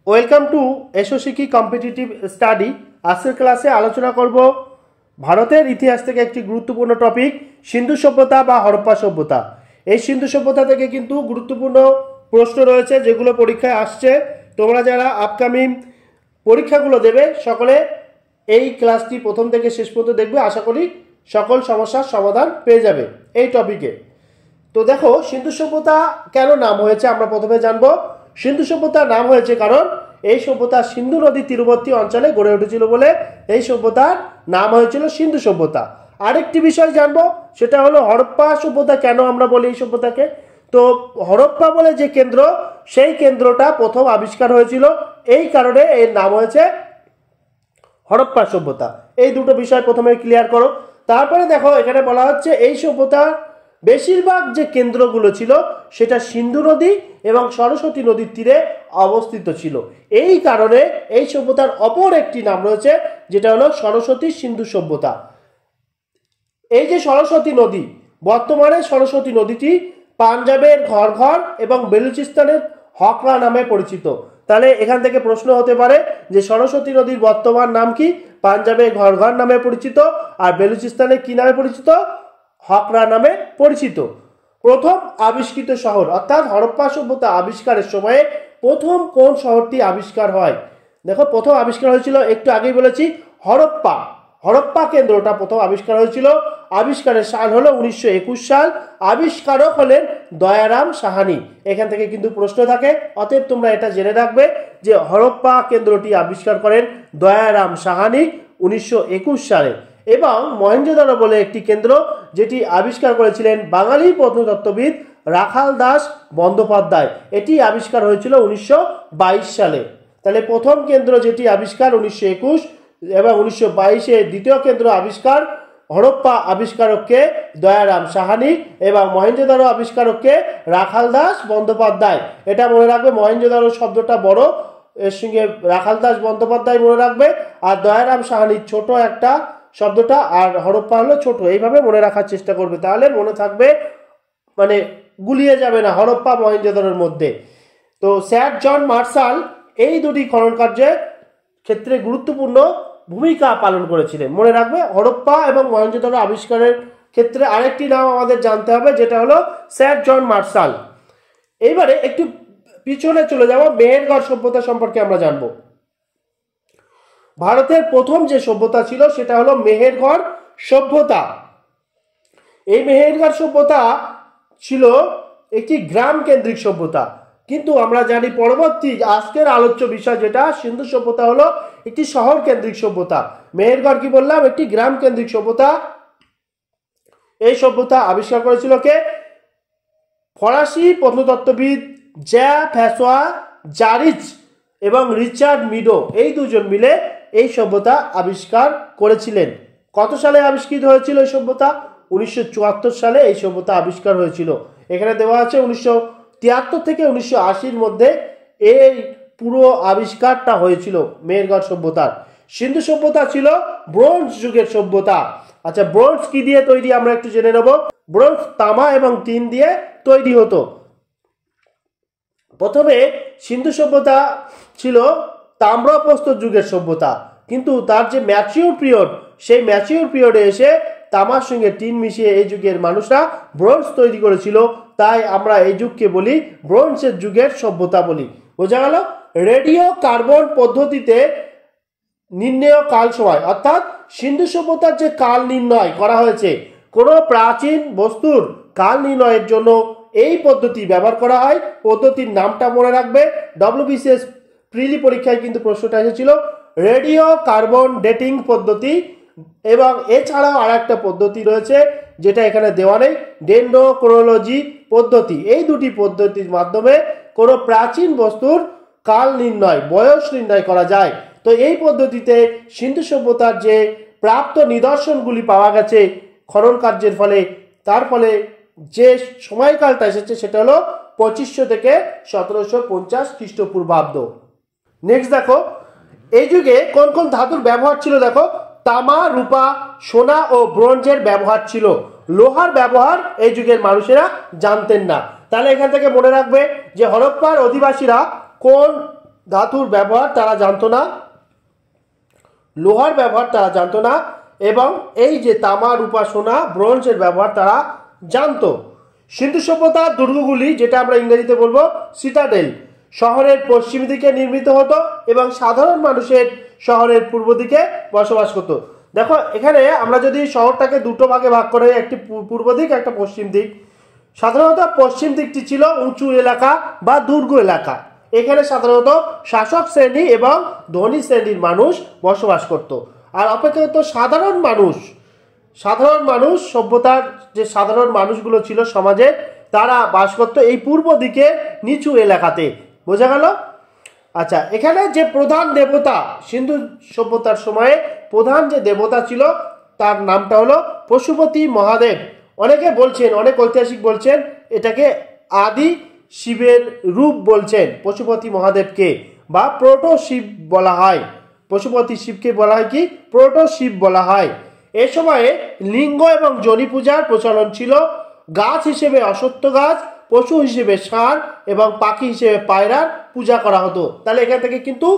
Welcome to এসোশিকি competitive study. আজকের ক্লাসে আলোচনা করব ভারতের ইতিহাস থেকে একটি গুরুত্বপূর্ণ টপিক সিন্ধু সভ্যতা বা হরপ্পা সভ্যতা। এই সিন্ধু সভ্যতা থেকে কিন্তু গুরুত্বপূর্ণ প্রশ্ন রয়েছে যেগুলো পরীক্ষায় আসছে। তোমরা যারা আপকামিং পরীক্ষাগুলো দেবে সকলে এই ক্লাসটি প্রথম থেকে শেষ পর্যন্ত দেখবে, আশা করি সকল সমস্যার সমাধান পেয়ে যাবে এই টপিকে। তো দেখো, সিন্ধু সভ্যতা কেন নাম হয়েছে আমরা প্রথমে জানবো। সিন্ধু সভ্যতার নাম হয়েছে কারণ এই সভ্যতা সিন্ধু নদী তীরবর্তী অঞ্চলে গড়ে উঠেছিল বলে এই সভ্যতার নাম হয়েছিল সিন্ধু সভ্যতা। আরেকটি বিষয় জানবো, সেটা হলো হরপ্পা সভ্যতা। কেন আমরা বলি এই সভ্যতাকে? তো হরপ্পা বলে যে কেন্দ্র, সেই কেন্দ্রটা প্রথম আবিষ্কার হয়েছিল, এই কারণে এর নাম হয়েছে হরপ্পা সভ্যতা। এই দুটো বিষয় প্রথমে ক্লিয়ার করো। তারপরে দেখো, এখানে বলা হচ্ছে এই সভ্যতার বেশিরভাগ যে কেন্দ্রগুলো ছিল সেটা সিন্ধু নদী এবং সরস্বতী নদীর তীরে অবস্থিত ছিল। এই কারণে এই সভ্যতার অপর একটি নাম রয়েছে, যেটা হলো সরস্বতী সিন্ধু সভ্যতা। এই যে সরস্বতী নদী, বর্তমানে সরস্বতী নদীটি পাঞ্জাবের ঘরঘর এবং বেলুচিস্তানের হকরা নামে পরিচিত। তাহলে এখান থেকে প্রশ্ন হতে পারে যে সরস্বতী নদীর বর্তমান নাম কি? পাঞ্জাবের ঘরঘর নামে পরিচিত, আর বেলুচিস্তানে কি নামে পরিচিত? হকরা নামে পরিচিত। প্রথম আবিষ্কৃত শহর অর্থাৎ হরপ্পা সভ্যতা আবিষ্কারের সময়ে প্রথম কোন শহরটি আবিষ্কার হয়? দেখো, প্রথম আবিষ্কার হয়েছিল, একটু আগেই বলেছি, হরপ্পা। হরপ্পা কেন্দ্রটা প্রথম আবিষ্কার হয়েছিল। আবিষ্কারের সাল হলো 1921 সাল। আবিষ্কারক হলেন দয়ারাম সাহানি। এখান থেকে কিন্তু প্রশ্ন থাকে, অতএব তোমরা এটা জেনে রাখবে যে হরপ্পা কেন্দ্রটি আবিষ্কার করেন দয়ারাম সাহানি 1921 সালে। এবং মহেঞ্জোদারো বলে একটি কেন্দ্র, যেটি আবিষ্কার করেছিলেন বাঙালি প্রত্নতত্ত্ববিদ রাখাল দাস বন্দ্যোপাধ্যায়। এটি আবিষ্কার হয়েছিল 1922 সালে। তাহলে প্রথম কেন্দ্র যেটি আবিষ্কার 1921 এবং 1922-এ দ্বিতীয় কেন্দ্র আবিষ্কার। হরপ্পা আবিষ্কারককে দয়ারাম সাহানি এবং মহেঞ্জোদারো আবিষ্কারককে রাখাল দাস বন্দ্যোপাধ্যায়। এটা মনে রাখবে, মহেঞ্জোদারো শব্দটা বড়, এর সঙ্গে রাখাল দাস বন্দ্যোপাধ্যায় মনে রাখবে, আর দয়ারাম সাহানির ছোট একটা শব্দটা, আর হরপ্পা হলো ছোট। এইভাবে মনে রাখার চেষ্টা করবে, তাহলে মনে থাকবে, মানে গুলিয়ে যাবে না হরপ্পা মহেঞ্জোদারোর মধ্যে। তো স্যার জন মার্শাল এই দুটি খনন কার্যের ক্ষেত্রে গুরুত্বপূর্ণ ভূমিকা পালন করেছিলেন। মনে রাখবে, হরপ্পা এবং মহেঞ্জোদারো আবিষ্কারের ক্ষেত্রে আরেকটি নাম আমাদের জানতে হবে, যেটা হলো স্যার জন মার্শাল। এইবারে একটু পিছনে চলে যাব, মেহেরগড় সভ্যতা সম্পর্কে আমরা জানবো। ভারতের প্রথম যে সভ্যতা ছিল সেটা হলো মেহেরগড় সভ্যতা। এই মেহেরগড় সভ্যতা ছিল একটি গ্রাম কেন্দ্রিক সভ্যতা, কিন্তু আমরা জানি পরবর্তী আজকের আলোচ্য বিষয় যেটা সিন্ধু সভ্যতা হলো একটি শহর কেন্দ্রিক সভ্যতা। মেহেরগড় কি বললাম? একটি গ্রাম কেন্দ্রিক সভ্যতা। এই সভ্যতা আবিষ্কার করেছিল কে? ফরাসি প্রত্নতত্ত্ববিদ জ্যা ফ্যাসোয়া জারিচ এবং রিচার্ড মিডো, এই দুজন মিলে এই সভ্যতা আবিষ্কার করেছিলেন। কত সালে আবিষ্কৃত হয়েছিল এই সভ্যতা? 1974 সালে এই সভ্যতা আবিষ্কার হয়েছিল। এখানে দেওয়া আছে 1973 থেকে 1980-র মধ্যে এই পুরো আবিষ্কারটা হয়েছিল মেহেরগড় সভ্যতার। সিন্ধু সভ্যতা ছিল ব্রোঞ্জ যুগের সভ্যতা। আচ্ছা, ব্রোঞ্জ কি দিয়ে তৈরি আমরা একটু জেনে নেব। ব্রোঞ্জ তামা এবং টিন দিয়ে তৈরি হতো। প্রথমে সিন্ধু সভ্যতা ছিল তাম্রপ্রস্তর যুগের সভ্যতা, কিন্তু তার যে ম্যাচিউর পিরিয়ড, সেই ম্যাচিউর পিরিয়ডে এসে তামার সঙ্গে টিন মিশিয়ে এই যুগের মানুষরা ব্রোঞ্জ তৈরি করেছিল। তাই আমরা এই যুগকে বলি ব্রোঞ্জের যুগের সভ্যতা বলি। বোঝা গেল? রেডিও কার্বন পদ্ধতিতে নির্ণয় কাল সময়, অর্থাৎ সিন্ধু সভ্যতার যে কাল নির্ণয় করা হয়েছে, কোনো প্রাচীন বস্তুর কাল নির্ণয়ের জন্য এই পদ্ধতি ব্যবহার করা হয়। পদ্ধতির নামটা মনে রাখবে, ডব্লিউবিসিএস প্রিলি পরীক্ষায় কিন্তু প্রশ্নটা এসেছিল, রেডিও কার্বন ডেটিং পদ্ধতি। এবং এছাড়াও আর একটা পদ্ধতি রয়েছে যেটা এখানে দেওয়া নেই, ডেন্ড্রোক্রোলজি পদ্ধতি। এই দুটি পদ্ধতির মাধ্যমে কোনো প্রাচীন বস্তুর কাল নির্ণয়, বয়স নির্ণয় করা যায়। তো এই পদ্ধতিতে সিন্ধু সভ্যতার যে প্রাপ্ত নিদর্শনগুলি পাওয়া গেছে খনন কার্যের ফলে, তার ফলে যে সময়কালটা এসেছে সেটা হলো 2500 থেকে 1750 খ্রিস্টপূর্বাব্দ। নেক্সট দেখো, এই যুগে কোন কোন ধাতুর ব্যবহার ছিল? দেখো, তামা, রূপা, সোনা ও ব্রোঞ্জের ব্যবহার ছিল। লোহার ব্যবহার এই যুগের মানুষেরা জানতেন না। তাহলে এখান থেকে মনে রাখবে যে হরপ্পার অধিবাসীরা কোন ধাতুর ব্যবহার তারা জানতো না, লোহার ব্যবহার তারা জানতো না, এবং এই যে তামা রূপা সোনা ব্রোঞ্জের ব্যবহার তারা জানতো। সিন্ধু সভ্যতার দুর্গগুলি, যেটা আমরা ইংরেজিতে বলবো সিটাডেল, শহরের পশ্চিম দিকে নির্মিত হতো এবং সাধারণ মানুষের শহরের পূর্ব দিকে বসবাস করতো। দেখো এখানে আমরা যদি শহরটাকে দুটো ভাগে ভাগ করে, একটি পূর্ব দিক একটা পশ্চিম দিক, সাধারণত পশ্চিম দিকটি ছিল উঁচু এলাকা বা দুর্গ এলাকা। এখানে সাধারণত শাসক শ্রেণী এবং ধনী শ্রেণীর মানুষ বসবাস করত। আর অপেক্ষাকৃত সাধারণ মানুষ সভ্যতার যে সাধারণ মানুষগুলো ছিল সমাজে, তারা বাস করত এই পূর্ব দিকে নিচু এলাকাতে। বোঝা গেল? আচ্ছা, এখানে যে প্রধান দেবতা, সিন্ধু সভ্যতার সময়ে প্রধান যে দেবতা ছিল তার নামটা হলো পশুপতি মহাদেব। অনেকে বলছেন, অনেক ঐতিহাসিক বলছেন এটাকে আদি শিবের রূপ বলছেন পশুপতি মহাদেবকে, বা প্রোটো শিব বলা হয়। পশুপতি শিবকে বলা হয় কি? প্রোটো শিব বলা হয়। এ সময়ে লিঙ্গ এবং যোনি পূজার প্রচলন ছিল। গাছ হিসেবে অশ্বত্থ গাছ, পশু হিসেবে ষাঁড় এবং পাখি হিসেবে পায়রার পূজা করা হতো। তাহলে এখান থেকে কিন্তু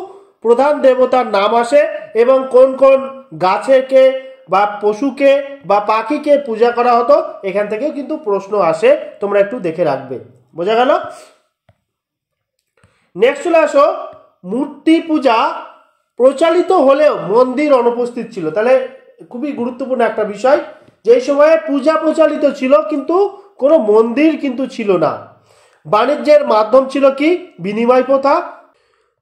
প্রধান দেবতার নাম আসে এবং কোন কোন গাছেকে বা পশুকে বা পাখিকে পূজা করা হতো এখান থেকে কিন্তু প্রশ্ন আসে, তোমরা একটু দেখে রাখবে। বোঝা গেল? নেক্সট চলে আসো, মূর্তি পূজা প্রচলিত হলেও মন্দির অনুপস্থিত ছিল। তাহলে খুবই গুরুত্বপূর্ণ একটা বিষয়, যে সময়ে পূজা প্রচলিত ছিল কিন্তু কোনো মন্দির কিন্তু ছিল না। বাণিজ্যের মাধ্যম ছিল কি? বিনিময় প্রথা।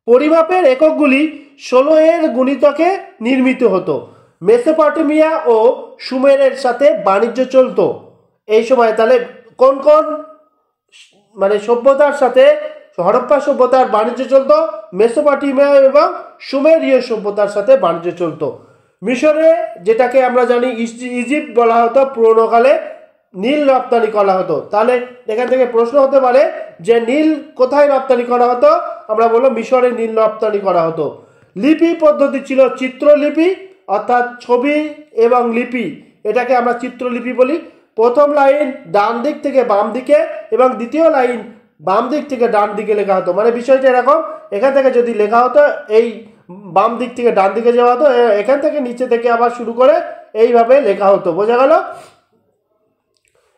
পরিমাপের এককগুলি 16 এর গুণিতকে নির্মিত হতো। মেসোপটেমিয়া ও সুমেরের সাথে বাণিজ্য চলতো এই সময়। তাহলে কোন কোন সভ্যতার সাথে? হরপ্পা সভ্যতার বাণিজ্য চলতো, মেসোপটেমিয়া এবং সুমেরীয় সভ্যতার সাথে বাণিজ্য চলতো। মিশরে, যেটাকে আমরা জানি ইজিপ্ট বলা হতো, পুরোনোকালে নীল রপ্তানি করা হতো। তাহলে এখান থেকে প্রশ্ন হতে পারে যে নীল কোথায় রপ্তানি করা হতো? আমরা বলবো মিশরে নীল রপ্তানি করা হতো। লিপি পদ্ধতি ছিল চিত্রলিপি, অর্থাৎ ছবি এবং লিপি, এটাকে আমরা চিত্রলিপি বলি। প্রথম লাইন ডান দিক থেকে বাম দিকে এবং দ্বিতীয় লাইন বাম দিক থেকে ডান দিকে লেখা হতো। মানে বিষয়টা এরকম, এখান থেকে যদি লেখা হতো এই বাম দিক থেকে ডান দিকে যাওয়া হতো, এখান থেকে নিচে থেকে আবার শুরু করে এইভাবে লেখা হতো। বোঝা গেল?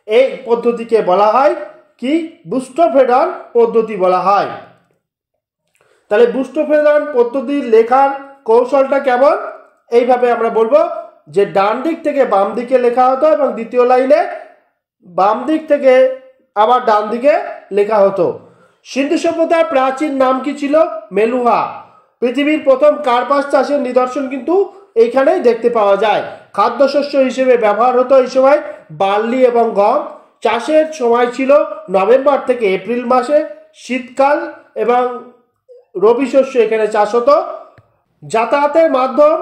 এই পদ্ধতিকে বলা হয় কি? বুস্টোফেডন পদ্ধতি বলা হয়। তাহলে বুস্টোফেডন পদ্ধতির লেখার কৌশলটা কেমন? এইভাবে আমরা বলবো যে ডান দিক থেকে বাম দিকে লেখা হতো এবং দ্বিতীয় লাইনে বাম দিক থেকে আবার ডান দিকে লেখা হতো। সিন্ধু সভ্যতার প্রাচীন নাম কি ছিল? মেলুহা। পৃথিবীর প্রথম কার্পাস চাষের নিদর্শন কিন্তু এইখানেই দেখতে পাওয়া যায়। খাদ্যশস্য হিসেবে ব্যবহার হতো এই সময় বার্লি এবং গম। চাষের সময় ছিল নভেম্বর থেকে এপ্রিল মাসে। শীতকাল এবং রবি শস্য এখানে চাষ হতো। যাতায়াতের মাধ্যম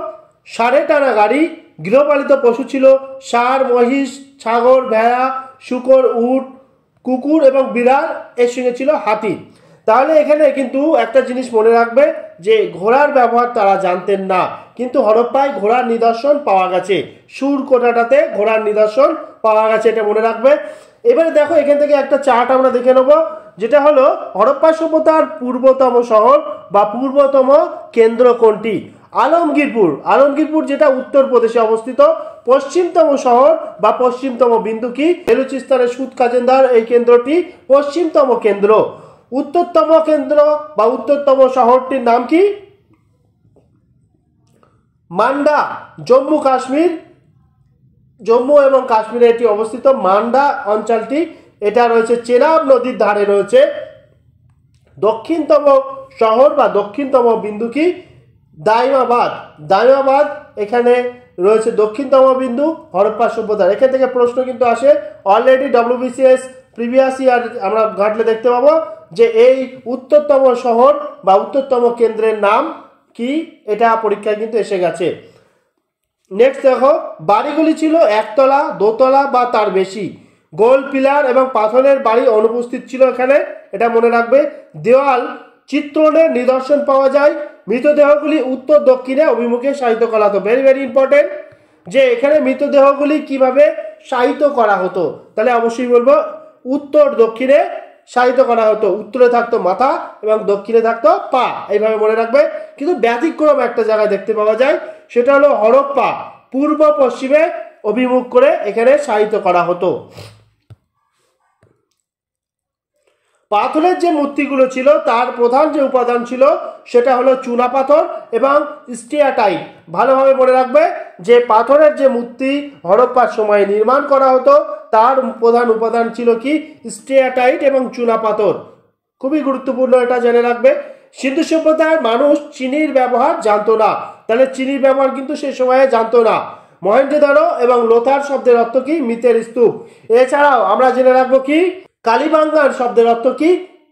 ষাঁড়ে টানা গাড়ি। গৃহপালিত পশু ছিল ষাঁড়, মহিষ, ছাগল, ভেড়া, শূকর, উট, কুকুর এবং বিড়াল। এর সঙ্গে ছিল হাতি। তাহলে এখানে কিন্তু একটা জিনিস মনে রাখবে যে ঘোড়ার ব্যবহার তারা জানতেন না, কিন্তু হরপ্পায় ঘোড়ার নিদর্শন পাওয়া গেছে। সুরকোটাটাতে ঘোড়ার নিদর্শন পাওয়া গেছে, এটা মনে রাখবে। এবারে দেখো এখান থেকে একটা চার্ট আমরা দেখে নেব, যেটা হলো হরপ্পা সভ্যতার পূর্বতম শহর বা পূর্বতম কেন্দ্র কোনটি? আলমগীরপুর যেটা উত্তরপ্রদেশে অবস্থিত। পশ্চিমতম শহর বা পশ্চিমতম বিন্দু কি? বেলুচিস্তানের সুদ কাজেন্দার এই কেন্দ্রটি পশ্চিমতম কেন্দ্র। উত্তরতম কেন্দ্র বা উত্তরতম শহরটির নাম কি? মান্ডা। জম্মু এবং কাশ্মীরে এটি অবস্থিত। মান্ডা অঞ্চলটি, এটা রয়েছে চেনাব নদীর ধারে রয়েছে। দক্ষিণতম শহর বা দক্ষিণতম বিন্দু কি? দাইমাবাদ এখানে রয়েছে দক্ষিণতম বিন্দু হরপ্পা সভ্যতার। এখান থেকে প্রশ্ন কিন্তু আসে। অলরেডি WBCS প্রিভিয়াস ইয়ার আমরা ঘাটলে দেখতে পাবো যে এই উত্তরতম শহর বা উত্তরতম কেন্দ্রের নাম কি, এটা পরীক্ষায় কিন্তু এসে গেছে। নেক্সট দেখো, বাড়িগুলি ছিল একতলা, দোতলা বা তার বেশি। গোল পিলার এবং পাথরের বাড়ি অনুপস্থিত ছিল এখানে, এটা মনে রাখবে। দেওয়াল চিত্রণের নিদর্শন পাওয়া যায়। মৃতদেহগুলি উত্তর দক্ষিণে অভিমুখে শায়িত করা হতো। ভেরি ভেরি ইম্পর্টেন্ট যে এখানে মৃতদেহগুলি কিভাবে শায়িত করা হতো। তাহলে অবশ্যই বলবো উত্তর দক্ষিণে শায়িত করা হতো। উত্তরে থাকতো মাথা এবং দক্ষিণে থাকতো পা, এইভাবে মনে রাখবে। কিন্তু ব্যতিক্রম একটা জায়গায় দেখতে পাওয়া যায়, সেটা হলো হরপ্পা পূর্ব পশ্চিমে অভিমুখ করে এখানে শায়িত করা হতো। পাথরের যে মূর্তিগুলো ছিল তার প্রধান যে উপাদান ছিল সেটা হলো চুনা পাথর এবং স্টিয়াটাইট। ভালোভাবে মনে রাখবে যে পাথরের যে মূর্তি হরপ্পার সময় নির্মাণ করা হতো তার প্রধান উপাদান ছিল কি? স্টিয়াটাইট এবং চুনা পাথর। খুবই গুরুত্বপূর্ণ, এটা জেনে রাখবে। সিন্ধু সভ্যতায় মানুষ চিনির ব্যবহার জানতো না, তাহলে চিনির ব্যবহার কিন্তু সে সময়ে জানতো না। মহেঞ্জোদারো এবং লোথার শব্দের অর্থ কি? মৃতের স্তূপ। এছাড়াও আমরা জেনে রাখবো কি? কালীবাঙ্গান শব্দের অর্থ কি?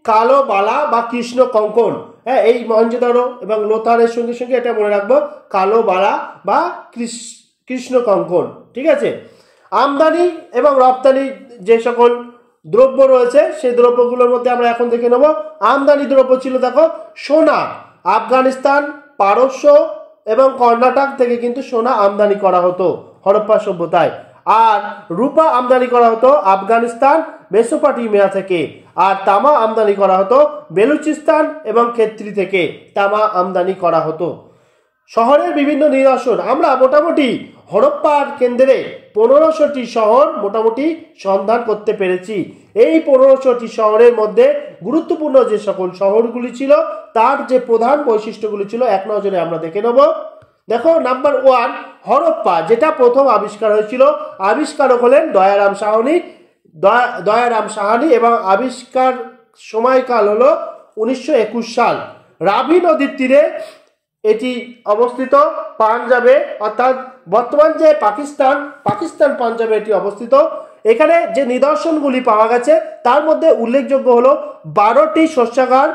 কালো বালা বা কৃষ্ণ কঙ্কন। হ্যাঁ, এই মহেঞ্জোদারো এবং লোথারের সঙ্গে সঙ্গে এটা মনে রাখবো, কালো বালা বা কৃষ্ণ কঙ্কন। ঠিক আছে। আমদানি এবং রপ্তানি যে সকল দ্রব্য রয়েছে সেই দ্রব্যগুলোর মধ্যে আমরা এখন দেখে নেব। আমদানি দ্রব্য ছিল দেখো সোনা, আফগানিস্তান, পারস্য এবং কর্ণাটক থেকে কিন্তু সোনা আমদানি করা হতো হরপ্পা সভ্যতায়। আর রূপা আমদানি করা হতো আফগানিস্তান, মেসোপটেমিয়া থেকে। আর তামা আমদানি করা হতো বেলুচিস্তান এবং খেত্রি থেকে তামা আমদানি করা হতো। শহরের বিভিন্ন নিদর্শন আমরা মোটামুটি হরপ্পার কেন্দ্রে 1500টি শহর মোটামুটি সন্ধান করতে পেরেছি। এই 1500টি শহরের মধ্যে গুরুত্বপূর্ণ যে সকল শহরগুলি ছিল তার যে প্রধান বৈশিষ্ট্যগুলি ছিল এক নজরে আমরা দেখে নেব। দেখো, নাম্বার 1, হরপ্পা যেটা প্রথম আবিষ্কার হয়েছিল, আবিষ্কারক হলেন দয়ারাম সাহানি এবং আবিষ্কার সময়কাল হলো 1921 সাল। রাভি নদীর তীরে এটি অবস্থিত পাঞ্জাবে, অর্থাৎ বর্তমান যে পাকিস্তান পাঞ্জাবে এটি অবস্থিত। এখানে যে নিদর্শনগুলি পাওয়া গেছে তার মধ্যে উল্লেখযোগ্য হলো 12টি শস্যাগার,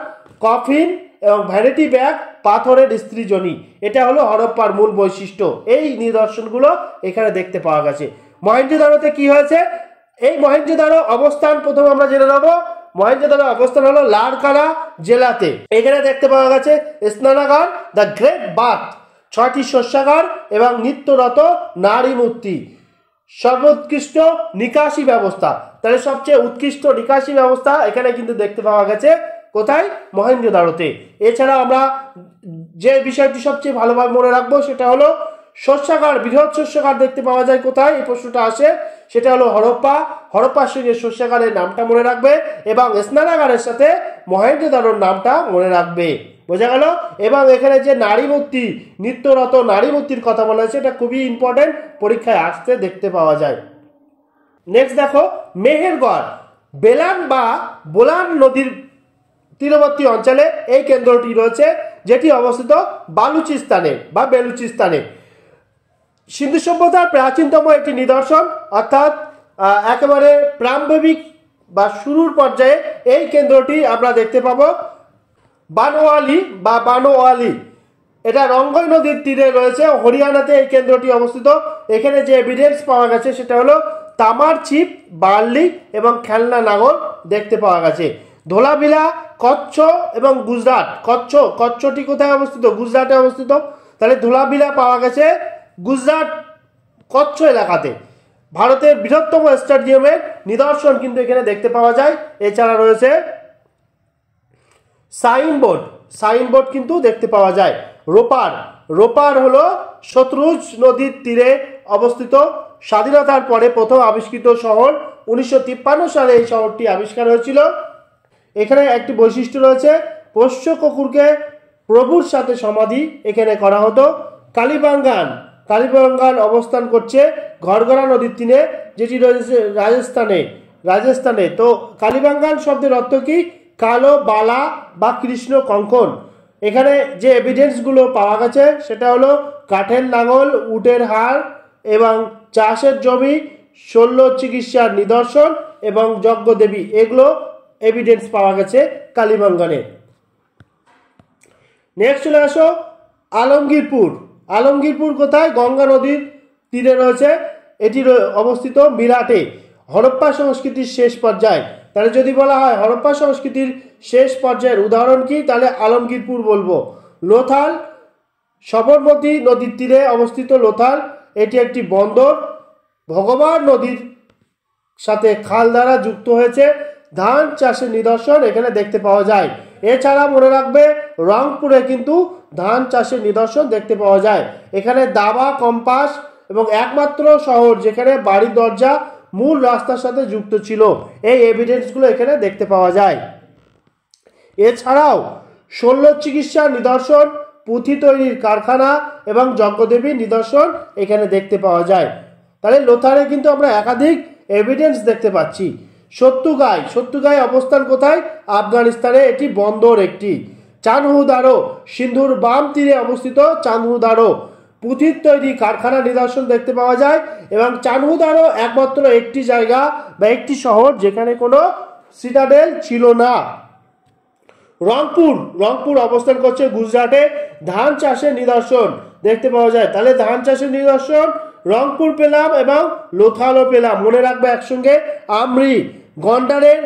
কফিন এবং ভ্যানিটি ব্যাগ, পাথরের স্ত্রীজনী। এটা হলো হরপ্পার মূল বৈশিষ্ট্য। এই নিদর্শনগুলো এখানে দেখতে পাওয়া গেছে। মহেঞ্জোদারোতে কি হয়েছে? এই মহেঞ্জোদারো অবস্থান প্রথম আমরা জেনে নেব। মহেঞ্জোদারো অবস্থান হলো লারকানা জেলাতে। এখানে দেখতে পাওয়া গেছে স্নানাগার, দ্য গ্রেট বাথ, 6টি শস্যাগার এবং নিত্যরত নারী মূর্তি, সর্বোৎকৃষ্ট নিকাশি ব্যবস্থা। তাহলে সবচেয়ে উৎকৃষ্ট নিকাশি ব্যবস্থা এখানে কিন্তু দেখতে পাওয়া গেছে কোথায়? মহেঞ্জোদারোতে। এছাড়া আমরা যে বিষয়টি সবচেয়ে ভালোভাবে মনে রাখবো সেটা হলো শস্যাগার, বৃহৎ শস্যাগার দেখতে পাওয়া যায় কোথায়? এই প্রশ্নটা আসে, সেটা হলো হরপ্পা। হরপ্পার সঙ্গে শস্যাগারের নামটা মনে রাখবে এবং স্নানাগারের সাথে মহেঞ্জোদারোর নামটা মনে রাখবে। বোঝা গেল? এবং এখানে যে নারী মূর্তি, নিত্যরত নারী মূর্তির কথা বলা হয়েছে, এটা খুবই ইম্পর্টেন্ট, পরীক্ষায় আসতে দেখতে পাওয়া যায়। নেক্সট দেখো, মেহেরগড় বেলান বা বোলান নদীর তীরবর্তী অঞ্চলে এই কেন্দ্রটি রয়েছে, যেটি অবস্থিত বেলুচিস্তানে। সিন্ধু সভ্যতার প্রাচীনতম একটি নিদর্শন, অর্থাৎ একেবারে প্রারম্ভিক বা শুরুর পর্যায়ে এই কেন্দ্রটি আমরা দেখতে পাবো। বানোয়ালি এটা রঙ্গই নদীর তীরে রয়েছে, হরিয়ানাতে এই কেন্দ্রটি অবস্থিত। এখানে যে এভিডেন্স পাওয়া গেছে সেটা হলো তামার ছিপ, বার্লি এবং খেলনা নাঙল দেখতে পাওয়া গেছে। ধোলাভিলা, কচ্ছ এবং গুজরাট। কচ্ছটি কোথায় অবস্থিত? গুজরাটে অবস্থিত। তাহলে ধোলাভিলা পাওয়া গেছে গুজরাট কচ্ছ এলাকাতে। ভারতের বৃহত্তম স্টেডিয়ামের নিদর্শন কিন্তু এখানে দেখতে পাওয়া যায়। এছাড়া রয়েছে সাইনবোর্ড কিন্তু দেখতে পাওয়া যায়। রোপার হলো শত্রুজ নদীর তীরে অবস্থিত। স্বাধীনতার পরে প্রথম আবিষ্কৃত শহর, 1953 সালে এই শহরটি আবিষ্কার হয়েছিল। এখানে একটি বৈশিষ্ট্য রয়েছে, পোষ্য কুকুরকে প্রভুর সাথে সমাধি এখানে করা হতো। কালীবাঙ্গান অবস্থান করছে ঘরঘরা নদীর তীরে, যেটি রয়েছে রাজস্থানে। তো কালীবাঙ্গান শব্দের অর্থ কি? কালো বালা বা কৃষ্ণ কঙ্কন। এখানে যে এভিডেন্সগুলো পাওয়া গেছে সেটা হলো কাঠের লাঙল, উটের হাড় এবং চাষের জমি, শল্য চিকিৎসার নিদর্শন এবং যজ্ঞদেবী, এগুলো এভিডেন্স পাওয়া গেছে কালীবাঙ্গানে। নেক্সট চলে আসো আলমগীরপুর কোথায়? গঙ্গা নদীর তীরে রয়েছে। এটি অবস্থিত মিরাটে। হরপ্পা সংস্কৃতির শেষ পর্যায়। তাহলে যদি বলা হয় হরপ্পা সংস্কৃতির শেষ পর্যায়ের উদাহরণ কি, তাহলে আলমগীরপুর বলবো। লোথাল, সবরমতী নদীর তীরে অবস্থিত লোথাল, এটি একটি বন্দর। ভগবান নদীর সাথে খাল দ্বারা যুক্ত হয়েছে। ধান চাষের নিদর্শন এখানে দেখতে পাওয়া যায়। এছাড়া মনে রাখবে রংপুরে কিন্তু ধান চাষের নিদর্শন দেখতে পাওয়া যায়। এখানে দাবা, কম্পাস এবং একমাত্র শহর যেখানে বাড়ির দরজা মূল রাস্তার সাথে যুক্ত ছিল, এই এভিডেন্সগুলো এখানে দেখতে পাওয়া যায়। এছাড়াও শল্য চিকিৎসার নিদর্শন, পুঁথি তৈরির কারখানা এবং যজ্ঞদেবীর নিদর্শন এখানে দেখতে পাওয়া যায়। তাহলে লোথালে কিন্তু আমরা একাধিক এভিডেন্স দেখতে পাচ্ছি। সত্যুগাই অবস্থান কোথায়? আফগানিস্তানে, এটি বন্দর একটি। চানহুদারো, সিন্ধুর বাম তীরে অবস্থিত চানহুদারো পুঁথির তৈরি কারখানা নিদর্শন দেখতে পাওয়া যায়। এবং চানহুদারো একমাত্র একটি জায়গা বা একটি শহর যেখানে কোনো সিটাডেল ছিল না। রংপুর অবস্থান করছে গুজরাটে, ধান চাষের নিদর্শন দেখতে পাওয়া যায়। তাহলে ধান চাষের নিদর্শন রংপুর পেলাম এবং লোথালও পেলাম। মনে রাখবে একসঙ্গে আমরি, গন্ডারের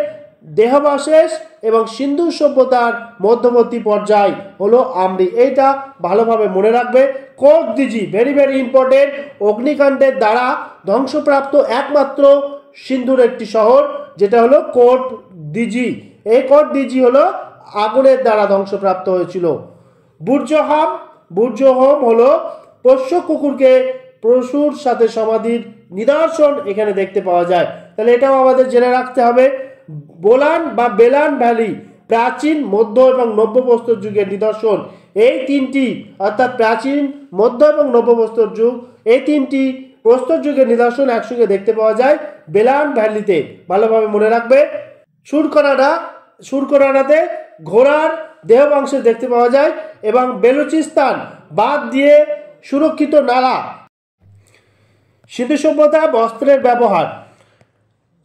দেহাবশেষ এবং সিন্ধু সভ্যতার মধ্যবর্তী পর্যায় হলো আমরি। এইটা ভালোভাবে মনে রাখবে। Quote these, very very important. অগ্নিকাণ্ডের দ্বারা ধ্বংসপ্রাপ্ত একমাত্র সিন্ধুর একটি শহর যেটা হলো কোট দিজি। এই কোট দিজি হলো আগুনের দ্বারা ধ্বংসপ্রাপ্ত হয়েছিল। বুর্জহোম হলো পোষ্য কুকুরকে পশুর সাথে সমাধির নিদর্শন এখানে দেখতে পাওয়া যায়। তাহলে এটাও আমাদের জেনে রাখতে হবে। বোলান বা বেলান ভ্যালি প্রাচীন, মধ্য এবং নব্যপ্রস্তর যুগের নিদর্শন। এই তিনটি অর্থাৎ প্রাচীন, মধ্য এবং নব্যপ্রস্তর যুগ, এই তিনটি প্রস্তর যুগের নিদর্শন একসঙ্গে দেখতে পাওয়া যায় বেলান ভ্যালিতে। ভালোভাবে মনে রাখবে। সুরকোনাডাতে ঘোড়ার দেহবংশ দেখতে পাওয়া যায় এবং বেলুচিস্তান বাদ দিয়ে সুরক্ষিত নালা। সিন্ধু সভ্যতা, বস্ত্রের ব্যবহার,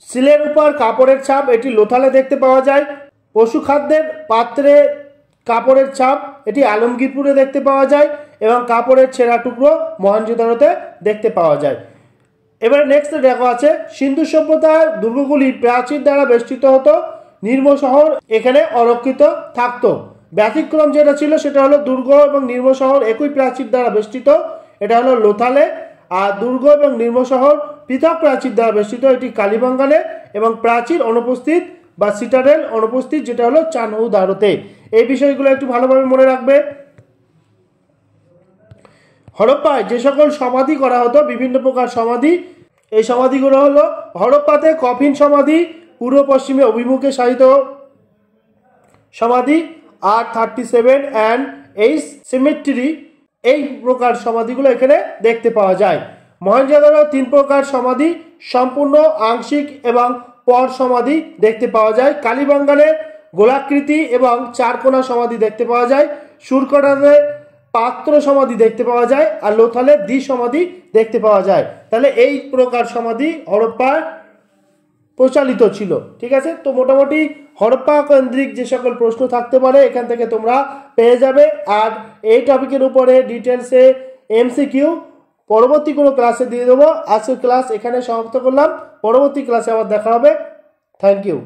সিলের উপর কাপড়ের ছাপ, এটি লোথালে দেখতে পাওয়া যায়। পশু খাদ্যের পাত্রে কাপড়ের ছাপ, এটি আলমগীরপুরে দেখতে পাওয়া যায় এবং কাপড়ের ছেঁড়া টুকরো মহেঞ্জোদারোতে দেখতে পাওয়া যায়। এবারে নেক্সট দেখা আছে সিন্ধু সভ্যতার দুর্গগুলি প্রাচীর দ্বারা বেষ্টিত হতো, নির্ম শহর এখানে অরক্ষিত থাকতো। ব্যতিক্রম যেটা ছিল সেটা হলো দুর্গ এবং নির্ম শহর একই প্রাচীর দ্বারা বেষ্টিত, এটা হলো লোথালে। আর দুর্গ এবং নির্ম শহর পৃথক প্রাচীর দ্বারা বেষ্টিত, এটি কালীবাঙ্গানে। এবং প্রাচীর অনুপস্থিত বা সিটাডেল অনুপস্থিত যেটা হলো চানহুদারোতে। এই বিষয়গুলো একটু ভালোভাবে মনে রাখবে। হরপ্পায় যে সকল সমাধি করা হতো, বিভিন্ন প্রকার সমাধি, এই সমাধিগুলো হলো হরপ্পাতে কফিন সমাধি, পূর্ব পশ্চিমে অভিমুখে শায়িত সমাধি, R37 অ্যান্ড এইচ সিমেট্রি, এই প্রকার সমাধিগুলো এখানে দেখতে পাওয়া যায়। মহেঞ্জোদারো তিন প্রকার সমাধি, সম্পূর্ণ, আংশিক এবং পর সমাধি দেখতে পাওয়া যায়। কালীবাঙ্গানে গোলাকৃতি এবং চারকোনা সমাধি দেখতে পাওয়া যায়। সুরকোনাতে পাত্র সমাধি দেখতে পাওয়া যায়। আর লোথালে দ্বি সমাধি দেখতে পাওয়া যায়। তাহলে এই প্রকার সমাধি হরপ্পার প্রচলিত ছিল। ঠিক আছে, তো মোটামুটি হরপ্পা কেন্দ্রিক যে সকল প্রশ্ন থাকতে পারে এখান থেকে তোমরা পেয়ে যাবে। আর এই টপিকের উপরে ডিটেলসে এমসিকিউ পরবর্তী কোনো ক্লাসে দিয়ে দেবো। আজকের ক্লাস এখানে সমাপ্ত করলাম, পরবর্তী ক্লাসে আবার দেখা হবে। Thank you.